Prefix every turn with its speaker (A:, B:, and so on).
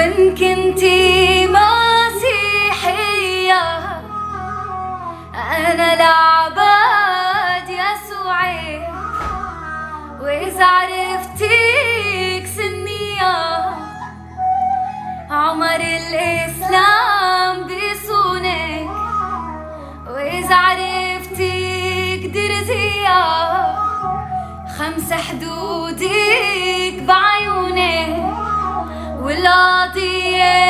A: وإن كنتي مسيحية أنا لعباد يسوعي، وإذا عرفتيك سنية عمر الإسلام بيصونك، وإذا عرفتيك درزية 5 حدودك بعيونك، والقضية